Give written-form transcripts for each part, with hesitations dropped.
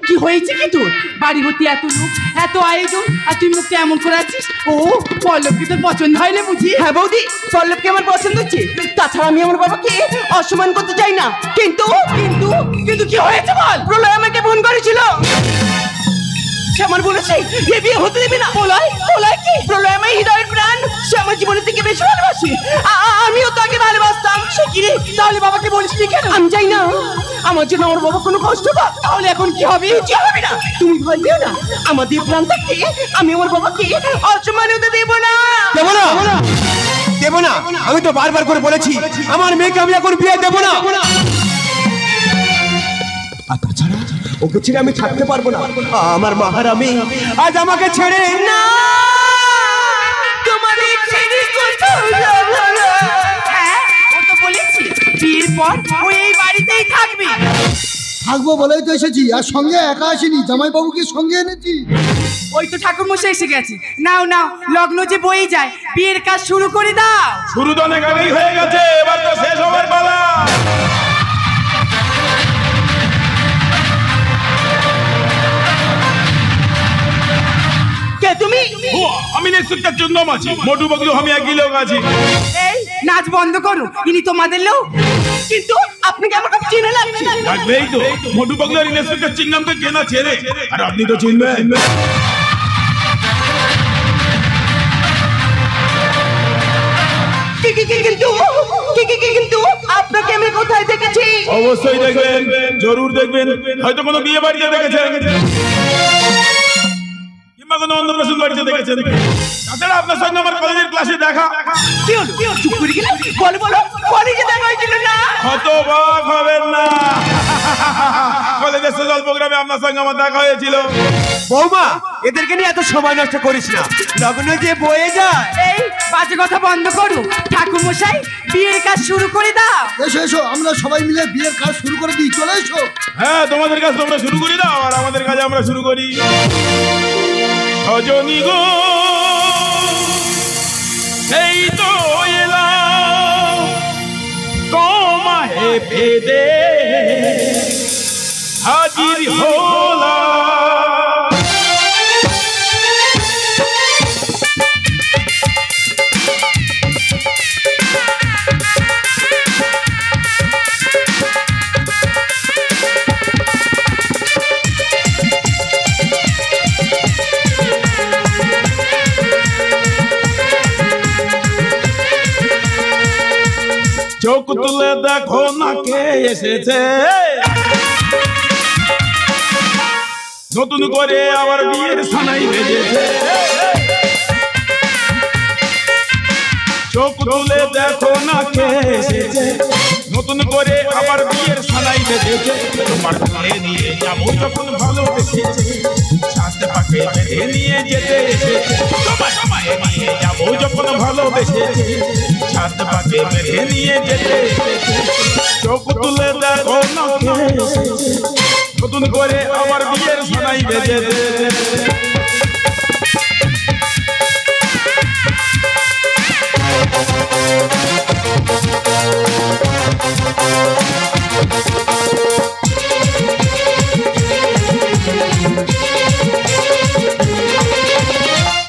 কি হয়েছে কি তোর? বাড়ি ভর্তি এত লোক, এত আয়োজন, আর তুই মুখটা এমন করে আছিস। ও পল্লবকে তোর পছন্দ হয়নি বুঝি? হ্যাঁ বৌদি, পল্লবকে আমার পছন্দ হচ্ছে। তাছাড়া আমি আমার বাবাকে অসম্মান করতে চাই না। কিন্তু কিন্তু কিন্তু কি হয়েছে বল? প্রলয় আমাকে ফোন করেছিল। সে আমার বলেছে এ বিয়ে হতে দেবে না। প্রলয়? প্রলয় কি? প্রলয় আমার হৃদয়ের প্রাণ, সে আমার জীবনের থেকে বেশি ভালোবাসে। আমিও তাকে ভালোবাসতাম। সে কি রে? তাহলে বাবাকে বলিসনি কেন? আমি চাই না আমার জন্য আমার বাবা কোনো কষ্ট পাক। তাহলে এখন কি হবে? কি হবে না, তুমি ভয় পেও না। আমাদের প্রাণ থাকতে আমি আমার বাবাকে অসম্মান হতে দেব না। দেব না, দেব না। আমি তো বারবার করে বলেছি আমার মেয়েকে আমি এখন বিয়ে দেব না। আর তাছাড়া ওকে ছেড়ে আমি থাকতে পারবো না। আমার মাহারামী আজ আমাকে ছেড়ে না, তোমাদের ছেড়ে কোথাও যাব না। হ্যাঁ, ও তো বলেছি বিয়ের পর ও এই বাড়িতেই থাকবে। থাকবো বলেই তো এসেছি, আর সঙ্গে একা আসিনি, জামাইবাবুকে সঙ্গে এনেছি। ওই তো ঠাকুর মশাই এসে গেছে। নাও নাও, লগ্ন যে বই যায়, বিয়ের কাজ শুরু করে দাও। শুরু তো অনেক আগেই হয়ে গেছে, এবার তো শেষ হবার পালা। কে তুমি? আমি নেতৃত্বের জন্য আছি, মোটু বগলু আমি একই লোক আছি। এই নাচ বন্ধ করো, ইনি তোমাদের লোক। কিন্তু আপনাকে আমার খুব চেনা লাগছে। লাগবেই তো, মোটু বগলু আর ইন্সপেক্টর চিনলাম তো কেনা ছেড়ে, আর আপনি তো চিনবেন। কিন্তু আপনাকে আমি কোথায় দেখেছি? অবশ্যই দেখবেন, জরুর দেখবেন। হয়তো কোনো বিয়ে বাড়িতে দেখেছেন, কিংবা কোনো অন্নপ্রাশন বাড়িতে দেখেছেন। তাছাড়া আপনার সঙ্গে আমার কলেজের ক্লাসে দেখা। কি হলো? চুপ করে গেলে বলো বলো, কলেজে দেখা হয়েছিল না? হতবাক হবেন না, কলেজের সোশ্যাল প্রোগ্রামে আপনার সঙ্গে আমার দেখা হয়েছিল। বৌমা, এদেরকে নিয়ে এত সময় নষ্ট করিস না, লগ্ন যে বয়ে যায়। এই বাজে কথা বন্ধ করো, ঠাকুর মশাই বিয়ের কাজ শুরু করে দাও। এসো এসো, আমরা সবাই মিলে বিয়ের কাজ শুরু করে দিই, চলে এসো। হ্যাঁ, তোমাদের কাজ তোমরা শুরু করে দাও, আর আমাদের কাজ আমরা শুরু করি। সজনী গো, এই তো এলাম তোমায় ভেদে, হাজির হলাম। চোখ তুলে দেখো না কে এসেছে, নতুন করে আবার বিয়ের সানাই বেজেছে। চোখ তুলে দেখো না কে এসেছে, নতুন করে আবার বিয়ের সানাই বেজেছে। তোমার ঘরে নিয়ে যাবো যখন ভালোবেসেছে, সাজতে পাকে বেঁধে নিয়ে যেতে এসেছে। তোমার নিয়ে যাবো যখন ভালোবেসেছে, সাজতে পাকে বেঁধে নিয়ে যেতে এসেছে। চোখ তুলে দেখো না কে এসেছে, নতুন করে আবার বিয়ের সানাই বেজেছে।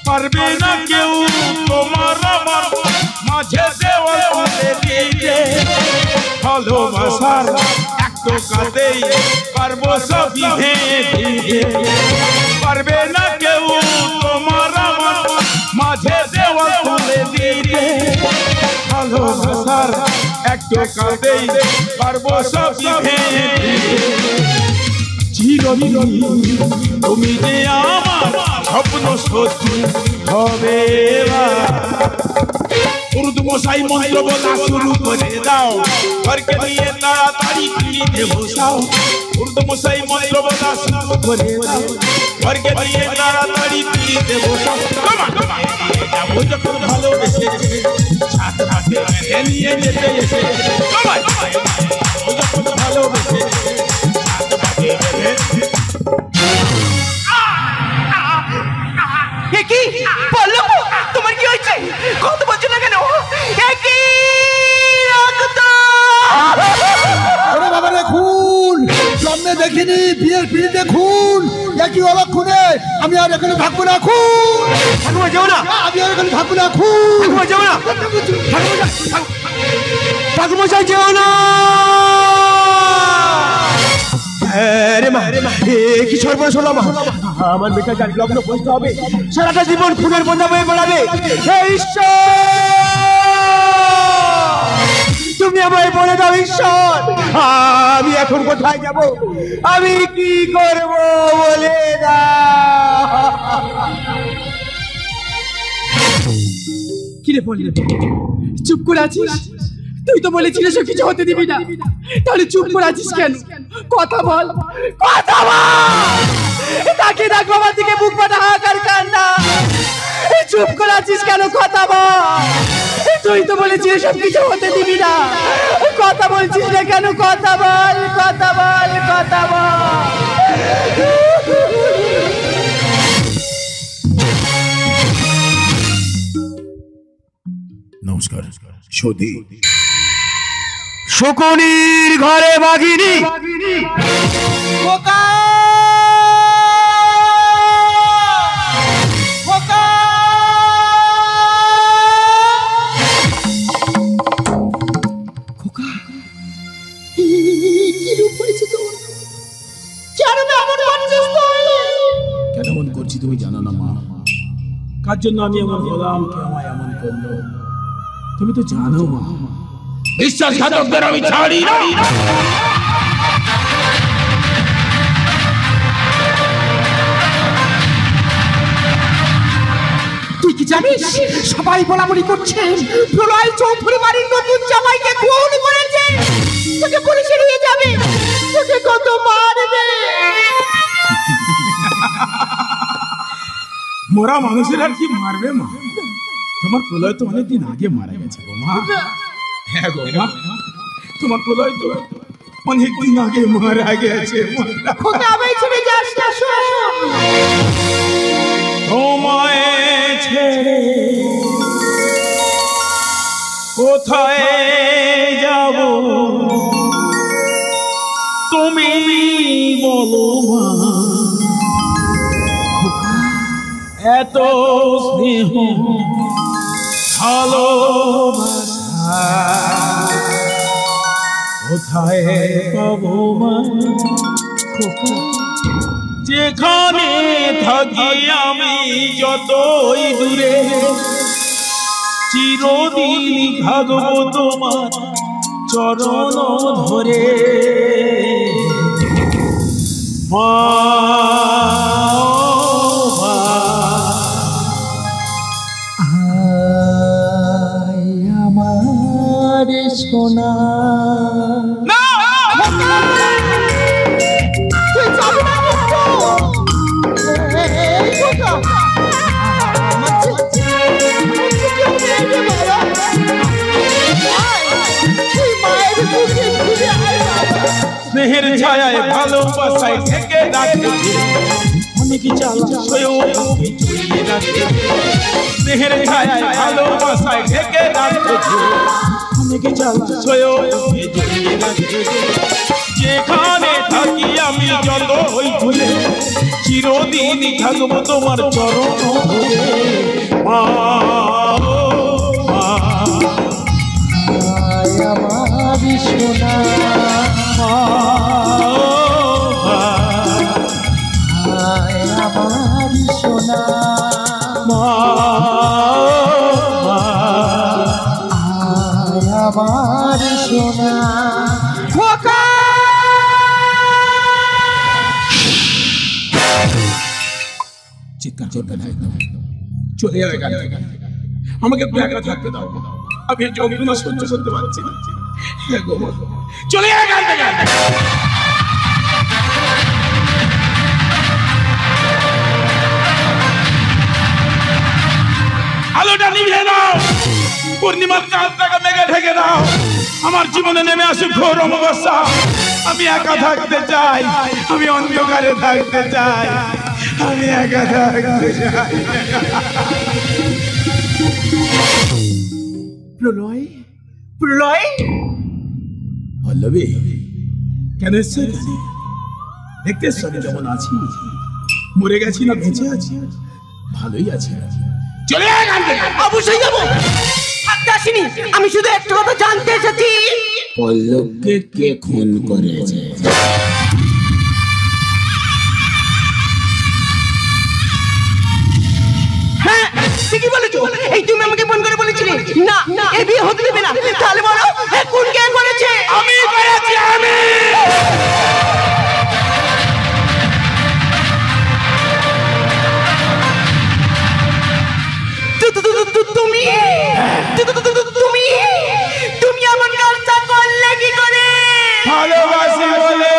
পারবে না কেউ তোমার আমার মাঝে দেওয়াল তুলে দিতে, ভালোবাসার এক টোকাতেই পারবো সবই ভেঙে দিতে। পারবে না কেউ তোমার আমার মাঝে দেওয়াল তুলে দিতে, ভালোবাসার এক টোকাতেই পারবো সবই ভেঙে দিতে। চিরদিন তুমি যে আমার স্বপ্ন সত্যি হবে। উর্দু মশাই মন্ত্র বলা শুরু করে দাও, ঘরকে নিয়ে তাড়াতাড়ি ফিরিতে বসাও। উর্দু মশাই মন্ত্র বলা শুরু করে দাও, ঘরকে নিয়ে তাড়াতাড়ি ফিরিতে বসাও। যাবো যখন ভালোবেসেছে, ছাদ হাতে বেঁধে নিয়ে যেতে এসেছে। যখন ভালোবেসেছে, ছাদ হাতে বেঁধে। কি বললো? তোমার কি হয়েছে? কত বলছো না কেন? ওরে বাবা রে, খুন! সামনে দেখি দেখিনি বিয়ের পিড়িতে খুন, একই অবাক খুনে আমি আর এখানে থাকবো না। খুন, ঠাকুমা যেও না, আমি আর এখানে থাকবো না। খুন, ঠাকুমা যেও না, ঠাকুমশাই যেও না। রে মা, কি সর্বনাশ হলো মা? আমার মেয়েটা জানি লগ্ন বসতে হবে, সারাটা জীবন খুনের বোঝা বয়ে বেড়াবে। হে ঈশ্বর, তুমি আমায় বলে দাও ঈশ্বর, আমি এখন কোথায় যাব, আমি কি করব বলে দাও। কিরে বললি, চুপ করে আছিস? তুই তো বলেছিলিস সব কিছু হতে দিবি না, তাহলে চুপ করে আছিস কেন? কথা বল, কথা বল। তাকে দেখ বাবার দিকে বুক ফাটা হাহাকার কান্না, চুপ করে আছিস কেন? কথা বল। তুই তো বলেছিলিস সব কিছু হতে দিবি না, কথা বলছিস না কেন? কথা বল, কথা বল, কথা বল। নমস্কার সৌদি। শকুনির ঘরে বাঘিনী, খোকা, খোকা। খোকা, কি রূপ হয়েছে তোর? কেন এমন করছিস তুই? কেন এমন করছি তুমি জানো না মা? কার জন্য আমি এমন হলাম, কে আমায় এমন করলো তুমি তো জানো মা। বিশ্বাসঘাতকদের আমি ছাড়ি না। তুই কি জানিস সবাই বলাবলি করছে প্রলয় চৌধুরী বাড়ির নতুন জামাইকে খুন করেছে? তোকে পুলিশে নিয়ে যাবে, তোকে কত মারবে। মোরা মানুষের আর কি মারবে মা? তোমার প্রলয় তো অনেকদিন আগে মারা গেছে গো মা। হ্যাঁ গো মা, তোমার প্রলয় তো অনেকদিন আগে মারা গেছে। খোকা, আমি ছেড়ে যাস না, শোন। তোমায় ছেড়ে কোথায় যাব তুমি বলো মা? এত স্নেহ ভালোবাসা কোথায় পাবো মা? যেখানে থাকি আমি যতই দূরে, চিরদিন থাকবো তোমার চরণ ধরে মা। আমার সোনা, তুই যাবি না কিন্তু। এই খোকা, আমার তুই মায়ের বুকে ফিরে আয় বাবা। স্নেহের ছায়ায় ভালোবাসায় থেকে রাখতে অনেক জ্বালা সয়েও বুকে জড়িয়ে রাখতে। স্নেহের ছায়ায় ভালোবাসায় থেকে রাখতে অনেক জ্বালা সয়েও বুকে জড়িয়ে রাখতে। যেখানে থাকি আমি যত হই ভুলে, চিরদিন থাকবো তোমার চরণ ধরে মা। আমার সোনা, আমার সোনা, আমার সোনা। চিৎকার করবে না, চলে যাবে এখান থেকে। আমাকে একটু একা থাকতে দাও, আমি এই যন্ত্রণা সহ্য করতে পারছি না। চলে যাবে এখান থেকে। আলোটা নিভিয়ে দাও, পূর্ণিমার চাঁদটাকে মেঘে ঢেকে দাও। আমার জীবনে নেমে আসে ঘোর অমাবস্যা। আমি একা থাকতে চাই, আমি অন্ধকারে থাকতে চাই, আমি একা থাকতে চাই। প্রলয়, প্রলয়, পল্লবী কেন এসছো এখানে? দেখতে আমি যেমন আছি, মরে গেছি না বেঁচে আছি? ভালোই আছি। চলে আয় এখান থেকে। অবশ্যই যাবো, থাকতে আসিনি, আমি শুধু একটা কথা জানতে এসেছি। পল্লবকে কে খুন করেছে? হ্যাঁ ঠিকই বলেছো, এই তুমি আমাকে ফোন করে বলেছিলে না এ বিয়ে হতে দেবে না, তাহলে বলো এ কোন কে করেছে? আমি করেছি, আমি। তুমি তুমি আমার কাজটা করলে কি করে? ভালোবাসি বলে।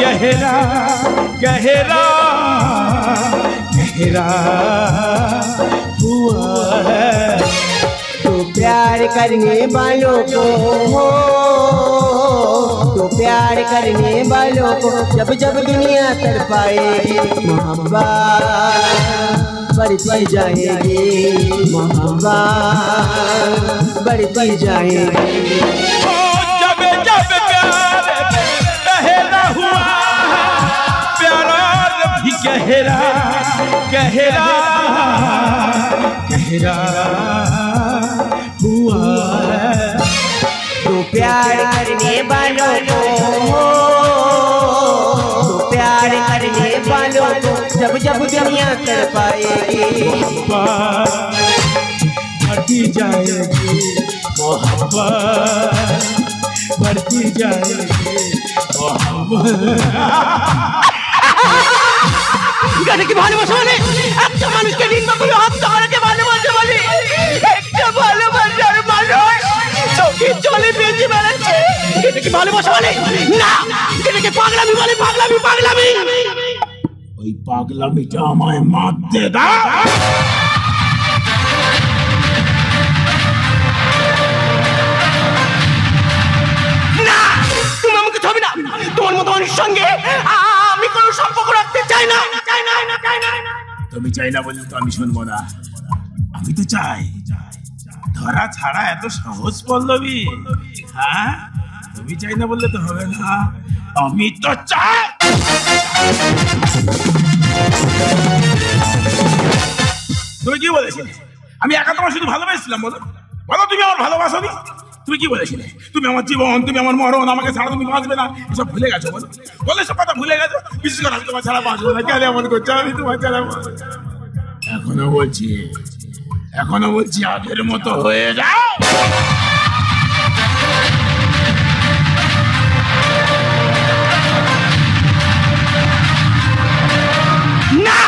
गहरा गहरा गहरा हुआ है तो प्यार करने वालों को हो, तो प्यार करने वालों को जब जब दुनिया तड़पाएगी, मोहब्बत बढ़ती जाएगी, मोहब्बत बढ़ती जाएगी। जब जब प्यार गहरा हुआ, प्यारा भी गहरा गहरा गहरा हुआ है। तो प्यार करने वालों को हो, तो प्यार करने वालों को जब जब दुनिया तड़पाएगी, बढ़ती जाएगी, मोहब्बत बढ़ती जाएगी, কি ভালোবাসা মানে একটা মানুষকে নিন্দা করে হত্যা করাকে ভালোবাসা বলে? একটা ভালোবাসার মানুষ চোখে জলে বেঁচে বেড়াচ্ছে, এটা কি ভালোবাসা বলে? না, এটাকে পাগলামি বলে, পাগলামি পাগলামি। ওই পাগলামিটা আমায় মারতে দাও। না, তুমি আমাকে ছবি না, তোমার মতো মানুষের সঙ্গে আমি কোনো সম্পর্ক রাখতে চাই না। তুমি চাই না বললে তো আমি শুনবো না। আমি তো চাই। ধরা ছাড়া এত সহজ পল্লবী? হ্যাঁ, তুমি চাই না বললে তো হবে না, আমি তো চাই। তুমি কি বলেছিলে? আমি একা তোমার শুধু ভালোবাসছিলাম? বলো বলো, তুমি আমার ভালোবাসোনি? তুমি কি বলেছিলে? তুমি আমার জীবন, তুমি আমার মরণ, আমাকে ছাড়া তুমি বাঁচবে না, এসব ভুলে গেছো? বলো বলে সব কথা ভুলে গেছো? বিশেষ করে আমি তোমার ছাড়া বাঁচবো না। কেন এমন করছো? আমি তোমার ছাড়া এখনো বলছি আগের মতো হয়ে যাও। না,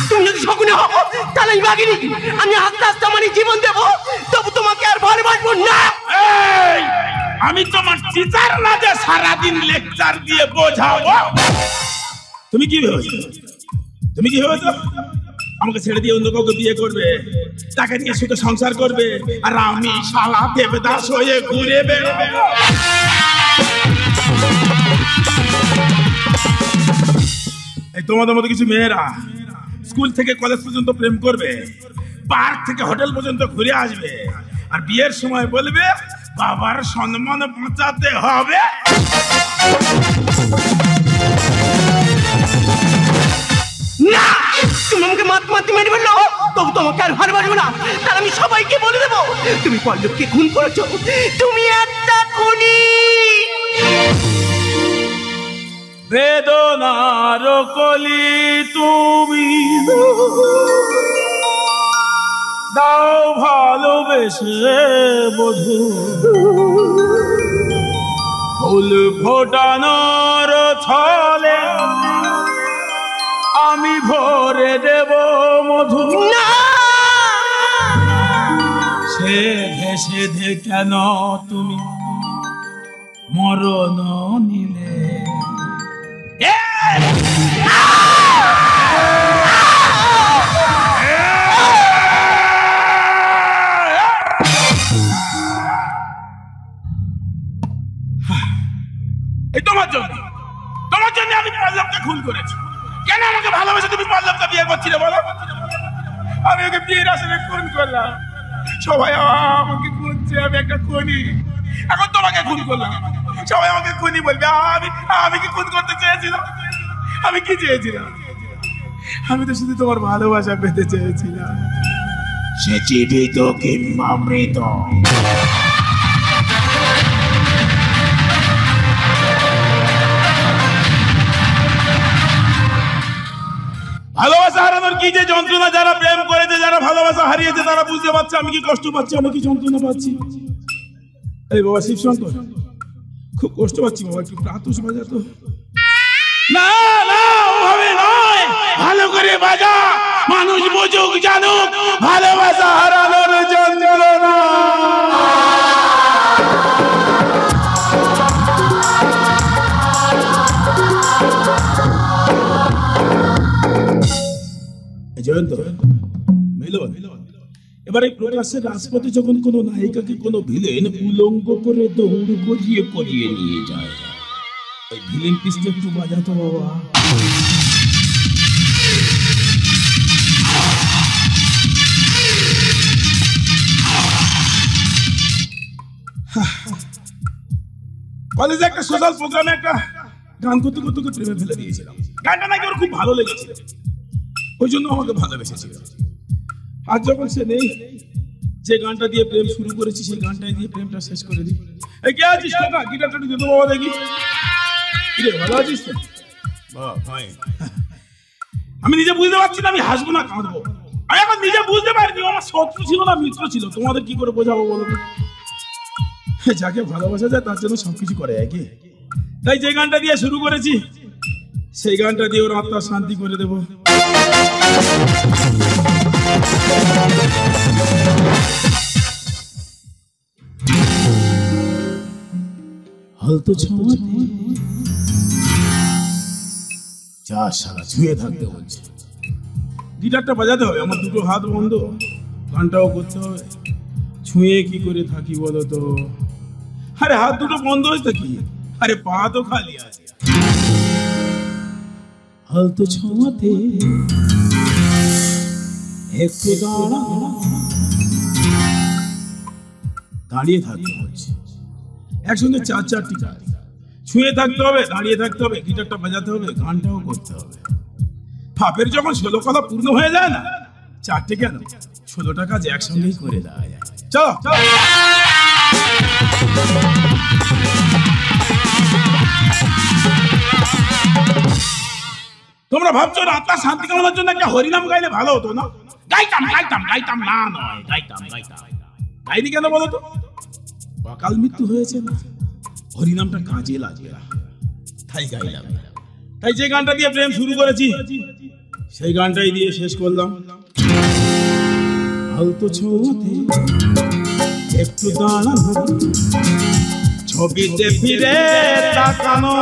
তুমি যদি শকুনে হও তাহলে আমি বাগিনি, আমি আস্তে আস্তে আমার জীবন দেবো, তবু তোমাকে আর ভালোবাসবো না। আমি তোমার টিচার না যে সারাদিন লেকচার দিয়ে বোঝাবো। তুমি কি ভেবেছো? আমাকে ছেড়ে দিয়ে অন্য কাউকে বিয়ে করবে, তাকে নিয়ে সুখে সংসার করবে, আর আমি শালা দেবদাস হয়ে ঘুরে বেড়াবো? এই তোমাদের মতো কিছু মেয়েরা স্কুল থেকে কলেজ পর্যন্ত প্রেম করবে, পার্ক থেকে হোটেল পর্যন্ত ঘুরে আসবে, আর বিয়ের সময় বলবে বাবার সম্মান বাঁচাতে হবে। না, তুমি আমাকে মারতে মেরে ফেললো, তবু তোমাকে আর ভালোবাসবো না। তাহলে আমি সবাইকে বলে দেবো তুমি পল্লবকে খুন করেছো, তুমি একটা খুনি। বেদনার কলি তুমি দাও ভালোবেসে বধূ, ফুল ফোটানোর ছলে আমি ভরে দেব মধু। সেধে সেধে কেন তুমি মরণ নিলে? এই তোমার জন্য আমি পল্লবকে খুন করেছি। কেন আমাকে ভালোবেসে তুমি পল্লবকে বিয়ে করছিলে বলো? আমি ওকে বিয়ের আসলে খুন করলাম, সবাই আমাকে খুঁজছে, আমি একটা খুনি। এখন তোমাকে খুন করলাম, সবাই আমাকে খুনি বলবে। আমি কি খুন করতে চেয়েছিলাম? আমি কি চেয়েছিলাম? আমি তো শুধু তোমার ভালোবাসা পেতে চেয়েছিলাম, সে জীবিত কিংবা মৃত। ভালোবাসা হারানোর কি যে যন্ত্রণা, যারা প্রেম করেছে, যারা ভালোবাসা হারিয়েছে, তারা বুঝতে পারছে আমি কি কষ্ট পাচ্ছি, আমি কি যন্ত্রণা পাচ্ছি। এই বাবা শিবশঙ্কর, খুব কষ্ট পাচ্ছি বাবা, একটু প্রাতঃ বাজাতো। না না, ওভাবে নয়, ভালো করে বাজা, মানুষ বুঝুক জানুক ভালোবাসা হারানোর যন্ত্রণা। জয়ন্ত মিলন, এবার এই প্রকাশের রাজপথে যখন কোনো নায়িকাকে কোনো ভিলেন উলঙ্গ করে দৌড় করিয়ে করিয়ে নিয়ে যায়, ওই ভিলেন পিসটা একটু বাজাতো বাবা। কলেজে একটা সোশ্যাল প্রোগ্রামে একটা গান করতে করতে প্রেমে ফেলে দিয়েছিলাম। গানটা নাকি ওর খুব ভালো লেগেছিল, ওই জন্য আমাকে ভালোবেসেছিল। আজ যখন সে নেই, যে গানটা দিয়ে প্রেম শুরু করেছি সেই গানটাই দিয়ে প্রেমটা শেষ করে দিই। এই কে আছিস কাকা, গিটারটা একটু দিতে বাবা দেখি। ভালো আছিস তো? আমি নিজে বুঝতে পারছি না আমি হাসবো না কাঁদবো। আমি এখন নিজে বুঝতে পারিনি আমার শত্রু ছিল না মিত্র ছিল। তোমাদের কি করে বোঝাবো বলো তো? যাকে ভালোবাসা যায় তার জন্য সবকিছু করে একই। তাই যে গানটা দিয়ে শুরু করেছি সেই গানটা দিয়ে ওর আত্মা শান্তি করে দেবো। হয়তো যা সারা ছুঁয়ে থাকতে বলছে। গিটারটা বাজাতে হবে, আমার দুটো হাত বন্ধ, গানটাও করতে হবে। ছুঁয়ে কি করে থাকি বলো তো? আরে হাত দুটো বন্ধ হয়েছে কি, আরে পা তো খালি আছে। হয়তো ছোঁয়াতে একটু দাঁড়িয়ে থাকতে হচ্ছে। একসঙ্গে চার চারটি কাজ, ছুঁয়ে থাকতে হবে, দাঁড়িয়ে থাকতে হবে, গিটারটা বাজাতে হবে, গানটাও করতে হবে। ফাপের যখন 16 কথা পূর্ণ হয়ে যায় না, 4টে কেন 16টা কাজ একসঙ্গেই করে দেওয়া যায়। চলো তোমরা ভাবছো আত্মা শান্তি কামনার জন্য একটা হরিনাম গাইলে ভালো হতো না? গাইতাম না নয়, গাইতাম। গাইনি কেন বলো তো? অকাল মৃত্যু হয়েছে না, হরিনামটা কাজে লাগে, তাই গাইলাম। তাই যে গানটা দিয়ে প্রেম শুরু করেছি সেই গানটাই দিয়ে শেষ করলাম। হয়তো ছোঁয়াতে একটু দাঁড়ানো, ছবিতে ফিরে তাকানো,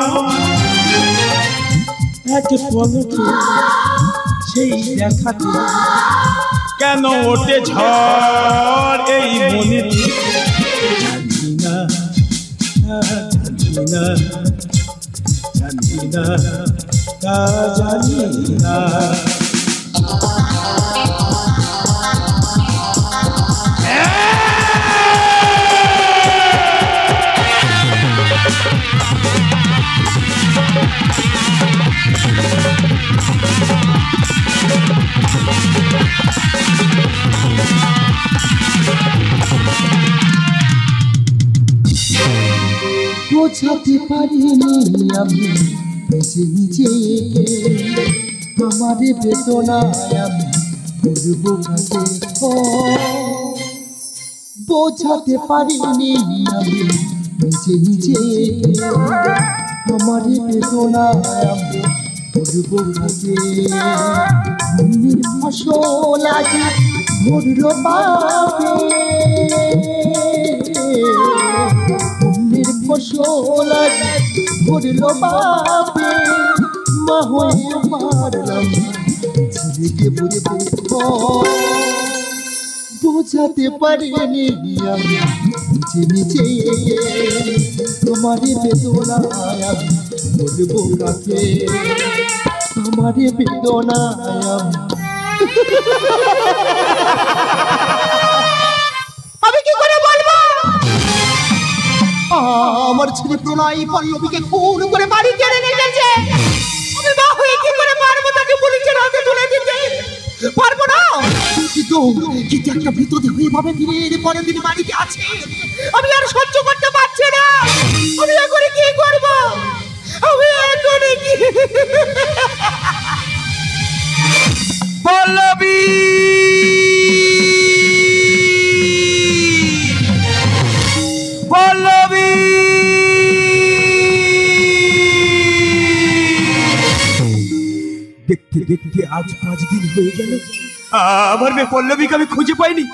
এক পলকে সেই দেখাতে কেন ওঠে ঝড় এই মনে। জানি না তা জানি না। বোঝাতে পারিনি আমি বেঁচে নিজে, আমার বেদনায় আমি করবো কাছে। বোঝাতে পারিনি আমি বেঁচে নিজে, আমার বেদনায় আমি করবো কাছে। মনের ফসল আজ ধরল পাবে, ফসল ধরল বাপে, মা হয়ে পারলাম ছেলেকে বুঝতে। বোঝাতে পারিনি আমি নিজে নিজে, আমারে বেদনায় আমি বলবো কাকে, আমারে বেদনায় আমি কি করে বলবো? আমার ছেলে প্রণয় পল্লবীকে খুন করে বাড়ি ছেড়ে নিয়ে গেছে। আমি মা হয়ে কি করে পারবো তাকে পুলিশের হাতে তুলে দিতে? পারবো না। কিন্তু একটা মৃতদেহ এভাবে দিনের পরে দিন বাড়িতে আছে, আমি আর সহ্য করতে পারছি না। আমি এখন কি করবো? আমি এখন কি? পল্লবী পল্লবী দেখতে দেখতে আজ 5 দিন হয়ে গেল, আমার মেয়ে পল্লবীকে আমি খুঁজে পাইনি।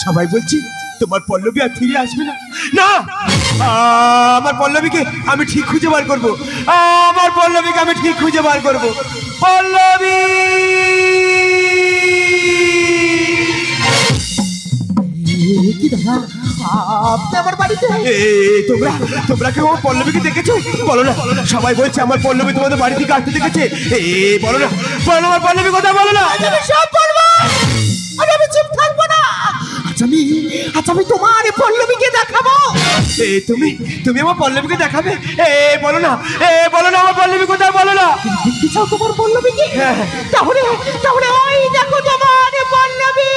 সবাই বলছি তোমার পল্লবী আর ফিরে আসবে না। না, আমার পল্লবীকে আমি ঠিক খুঁজে বার করবো, আমার পল্লবীকে আমি ঠিক খুঁজে বার করবো। পল্লবী কি দাদা আপনি আমার বাড়িতে? তোমরা তোমরা কেউ আমার পল্লবীকে দেখেছো? বলো না, সবাই বলছে আমার পল্লবী তোমাদের বাড়ি থেকে আসতে দেখেছে। বলো না, বলো আমার পল্লবী কথা বলো না। আমি সব বলবো, আমি চুপ থাকবো না। আচ্ছা আমি তোমার পল্লবীকে দেখাবো। তুমি তুমি আমার পল্লবীকে দেখাবে? বলো না, বলো না আমার পল্লবী কোথায়, বলো না। দেখতে চাও তোমার পল্লবীকে? তাহলে তাহলে ওই দেখো তোমার পল্লবী।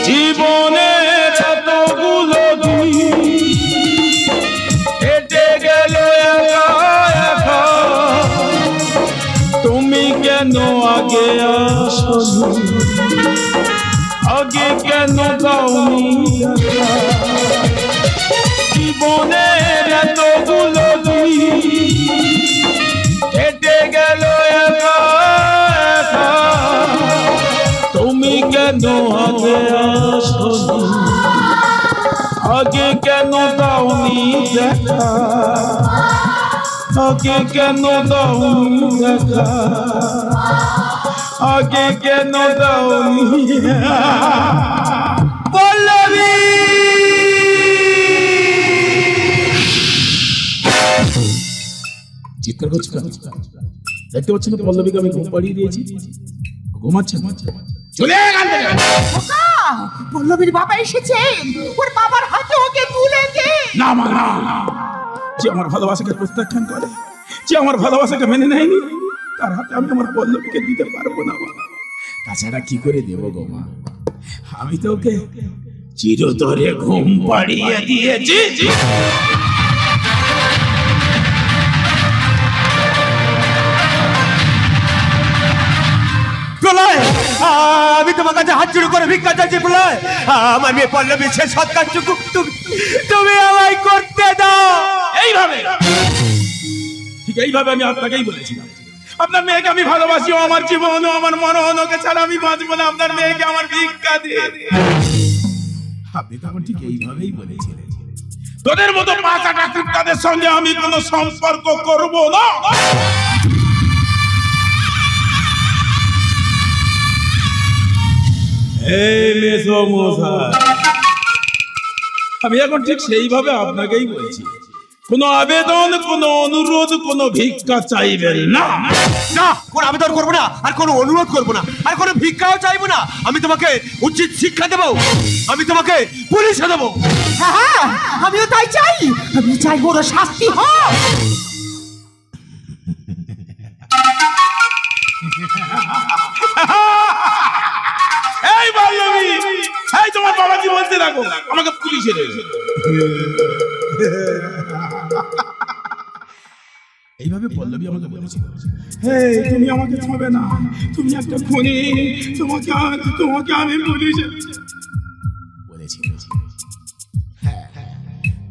জীবনে কতগুলো দিন হেঁটে গেল একা একা, তুমি কেন আগে আসনি, আগে কেন দাওনি দেখা? জীবনের এতগুলো দিন হেঁটে গেল একা একা, তুমি কেন আগে আসনি, আগে কেন দাওনি দেখা, আগে কেন দাওনি দেখা, আগে কেন দাওনি? পল্লবী চিৎকার করছে কেন? দেখতে পাচ্ছি না পল্লবীকে আমি ঘুম পাড়িয়ে দিয়েছি, ঘুমাচ্ছে। চলে এখান থেকে। পল্লবীর বাবা এসেছে, ওর বাবার হাতে ওকে তুলে দে। না মা না, যে আমার ভালোবাসাকে প্রত্যাখ্যান করে, যে আমার ভালোবাসাকে মেনে নেয়নি, তার হাতে আমি আমার পল্লবীকে দিতে পারবো না মা। তাছাড়া কি করে দেব গো মা? আমি তো ওকে চিরতরে ঘুম পাড়িয়ে দিয়েছি। প্রলয়, আমি তোমার কাছে হাত জোড় করে ভিক্ষা চাইছি। প্রলয়, আমার মেয়ে পল্লবী শেষ সৎকারটুকু তুমি আমায় করতে দাও। এইভাবে, ঠিক এইভাবে আমি আপনাকেই বলেছিলাম, আপনার মেয়েকে আমি ভালোবাসি, ও আমার জীবন, ও আমার মরণ, ওকে ছাড়া আমি বাঁচবো না, আপনার মেয়েকে আমার ভিক্ষা দিয়ে। আপনি তখন ঠিক এইভাবেই বলেছিলেন, তোদের মতো পাঁচাটা কুত্তাদের সঙ্গে আমি কোনো সম্পর্ক করব না। এই মেসমশাই, আমি এখন ঠিক সেইভাবে আপনাকেই বলছি, কোনো আবেদন, কোনো অনুরোধ, কোনো ভিক্ষা চাইবেন না। না, কোনো আবেদন করবো না, আর কোনো অনুরোধ করবো না, আর কোনো ভিক্ষাও চাইবো না। আমি তোমাকে উচিত শিক্ষা দেবো, আমি তোমাকে পুলিশে দেবো। হ্যাঁ, আমিও তাই চাই। আমি চাই বড় শাস্তি হোক। এই পল্লবী, এই তোমার বাবা কি বলতে রাখো, আমাকে পুলিশে দেবে। এইভাবে পল্লবী আমাকে বলেছিল, এই তুমি আমাকে ছাড়বে না, তুমি একটা খুনি, তোমাকে আমি পুলিশে বলেছি।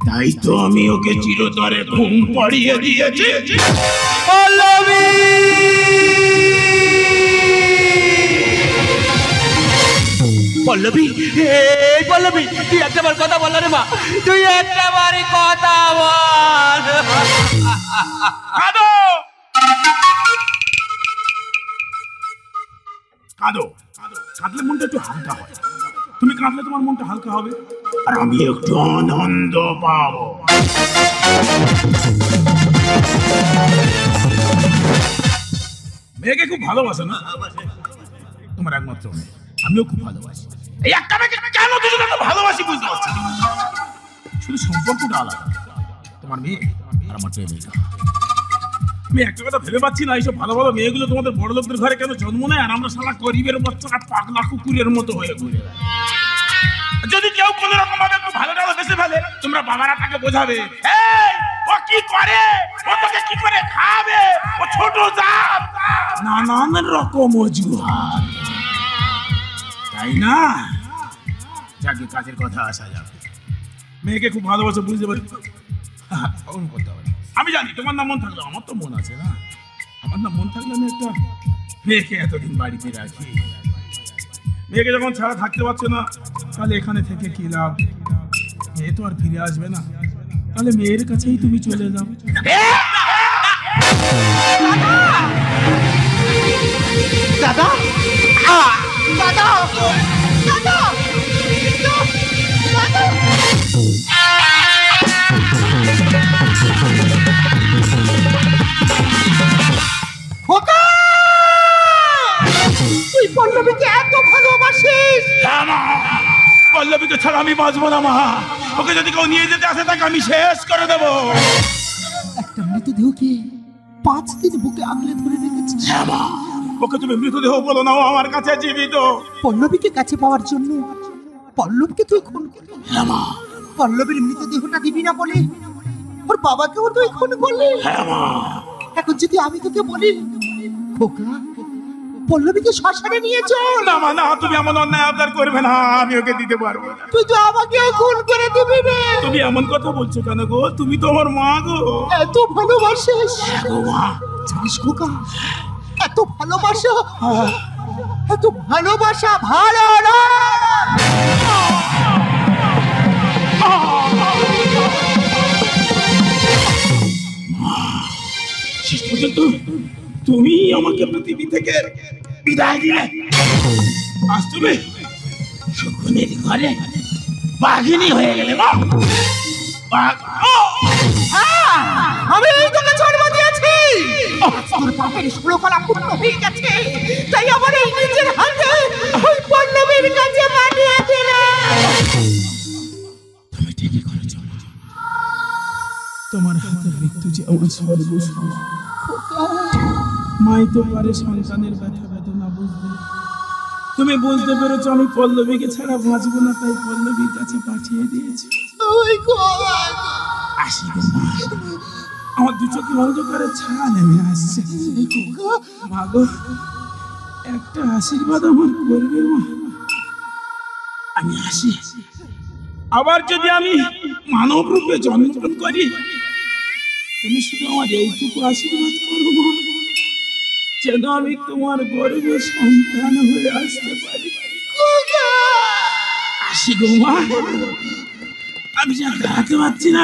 তাই তো আমি ওকে চিরতরে ঘুম পাড়িয়ে দিয়েছি। পল্লবী, পল্লবী, এই পল্লবী, তুই একটাবার কথা বল রে মা, তুই একটাবারই কথা বল। কাঁদো, কাঁদো, কাঁদলে মনটা একটু হালকা হয়। তুমি কাঁদলে তোমার মনটা হালকা হবে, আর আমি একটু আনন্দ পাবো। মেয়েকে খুব ভালোবাসো না? তোমার একমাত্র মেয়ে, আমিও খুব ভালোবাসি। এই একটা মেয়েকে কেন দুজন এত ভালোবাসি বুঝতে পারছি না। শুধু সম্পর্কটা আলাদা, তোমার মেয়ে আর আমার প্রেমিকা। আমি একটা কথা ভেবে পাচ্ছি না, এইসব ভালো ভালো মেয়েগুলো তোমাদের বড় লোকদের ঘরে কেন জন্ম নেয়, আর আমরা সারা গরিবের বাচ্চারা পাগলা কুকুরের মতো হয়ে ঘুরে। যদি কেউ কোন রকম ভাবে একটু ভালো টালো বেঁচে ফেলে, তোমরা বাবারা তাকে বোঝাবে, এই ও কি করে, ও তোকে কি করে খাবে, ও ছোট জাত, নানান রকম অজুহাত, তাই না? যাকে কাজের কথা আসা যাবে। মেয়েকে খুব ভালোবাসো বুঝতে পারি, আমি জানি তোমার না মন থাকলে, আমার তো মন আছে না। আমার না মন থাকলে আমি একটা মেয়েকে এতদিন বাড়িতে রাখি। মেয়েকে যখন ছাড়া থাকতে পারছো না, তাহলে এখানে থেকে কি লাভ? মেয়ে তো আর ফিরে আসবে না, তাহলে মেয়ের কাছেই তুমি চলে যাও। দাদা, দাদা, দাদা, তুই পল্লবীকে এত ভালোবাসিস? পল্লবীকে ছাড়া আমি বাঁচবো না মা। ওকে যদি কেউ নিয়ে যেতে আসে, তাকে আমি শেষ করে দেবো। একটা মৃতদেহকে 5 দিন বুকে আগলে ধরে রেখেছিস। ওকে তুমি মৃতদেহ বলো না, ও আমার কাছে জীবিত। পল্লবীকে কাছে পাওয়ার জন্য পল্লবকে তুই খুন করলি। পল্লবীর মৃতদেহটা দিবি না বলে ওর বাবাকেও তুই খুন করলি। এখন যদি আমি তোকে বলি, খোকা পল্লবীকে শ্মশানে নিয়ে চল। না মা, না, তুমি এমন অন্যায় আবদার করবে না, আমি ওকে দিতে পারবো না। তুই তো আমাকেও খুন করে দিবি রে। তুমি এমন কথা বলছো কেন গো? তুমি তো আমার মা গো। এত ভালোবাসিস মা, জানিস খোকা, এত ভালোবাসা, এত ভালোবাসা ভালো না। শেষ পর্যন্ত তুমি আমাকে পৃথিবী থেকে বিদায় দিলে। আজ তুমি শকুনের ঘরে বাঘিনী হয়ে গেলে। আমি তোকে জন্ম দিয়েছি, তোর পাপের ষোলকলা পূর্ণ হয়ে গেছে, তাই আমার এই নিজের হাতে ওই পল্লবীর কাছে পাঠিয়ে দিলে। তুমি ঠিকই করেছো, তোমার হাতের মৃত্যু যে আমার সর্বস্ব। মাই তো পারে সন্তানের ব্যথা বেদনা বুঝতে। তুমি বুঝতে পেরেছো আমি পল্লবীকে ছাড়া বাঁচবো না, তাই পল্লবীর কাছে পাঠিয়ে দিয়েছি। আসি গো মা, আমার দু চোখে অন্ধকারে ছায়া নেমে আসছে। মা গো, একটা আশীর্বাদ আমার করবে মা? আমি আসি। আবার যদি আমি মানব রূপে জন্মগ্রহণ করি, তুমি শুধু আমার এইটুকু আশীর্বাদ করবো, যেন আমি তোমার গর্ভে সন্তান হয়ে আসতে পারি। আসি গো মা, আমি যা দাঁড়াতে পারছি না।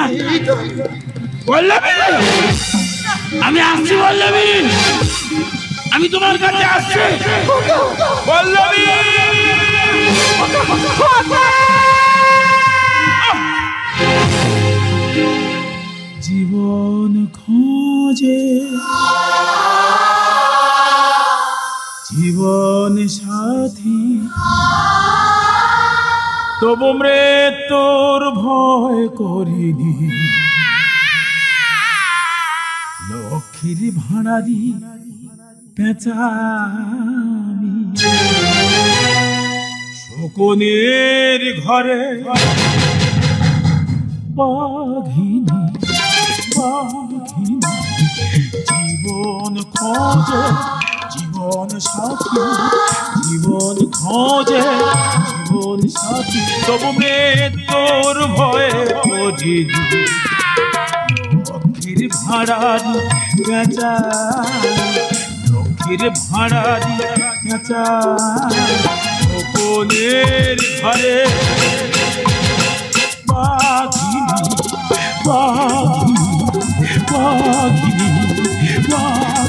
পল্লবী, আমি আসছি পল্লবী, আমি তোমার কাছে আসছি পল্লবী। জীবন খোঁজে জীবন সাথী, তবু মৃত্যুর ভয় করিনি। লক্ষ্মীর ভাড়ারি পেঁচামি, শকুনের ঘরে বাঘিনী বাঘিনী। জীবন খোঁজে জীবন সাথী, জীবন খোঁজে জীবন সাথী, তবু মৃত্যুর ভয়ে করিনি। লক্ষ্মীর ভাড়ারি পেঁচামি, লক্ষ্মীর ভাড়ারি পেঁচামি, শকুনের ঘরে বাঘিনী বাঘিনী বাঘিনী বাঘ।